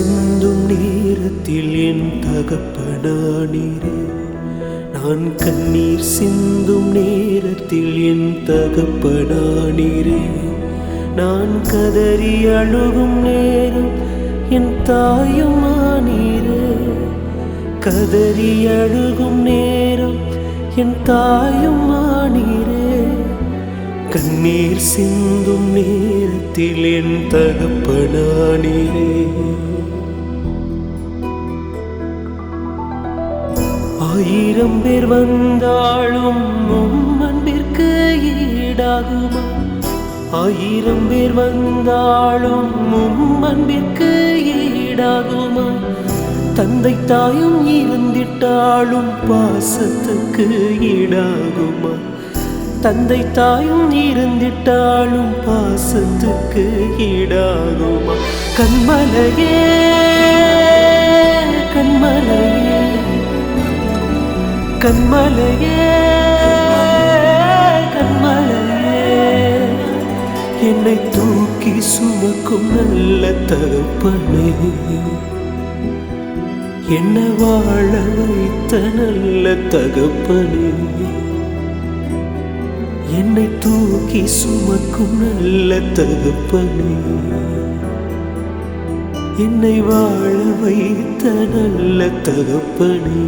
சிந்தும் நேரத்தில் என் தகப்பனானீரே. நான் கண்ணீர் சிந்தும் நேரத்தில் என் தகப்பனானீரே. நான் கதறி அழுகும் நேரம் என் தாயுமானீரே. கதறி அழுகும் நேரம் என் தாயுமானீரே. கண்ணீர் சிந்தும் நேரத்தில் என் தகப்பனானீரே. ஆயிரம் பேர் வந்தாலும் உம் அன்பிற்கு ஈடாகுமா? ஆயிரம் பேர் வந்தாலும் உம் அன்பிற்கு ஈடாகுமா? தந்தை தாயும் இருந்திட்டாலும் பாசத்துக்கு ஈடாகுமா? தந்தை தாயும் இருந்திட்டாலும் பாசத்துக்கு ஈடாகுமா? கண்மலையே கண்மலையே கண்மலையே கண்மலையே, என்னை தூக்கி சுமக்கும் நல்ல தகப்பனே. என்ன வாழ வைத்த நல்ல தகப்பனே. என்னை தூக்கி சுமக்கும் நல்ல தகப்பனே. என்னை வாழ வைத்த நல்ல தகப்பனே.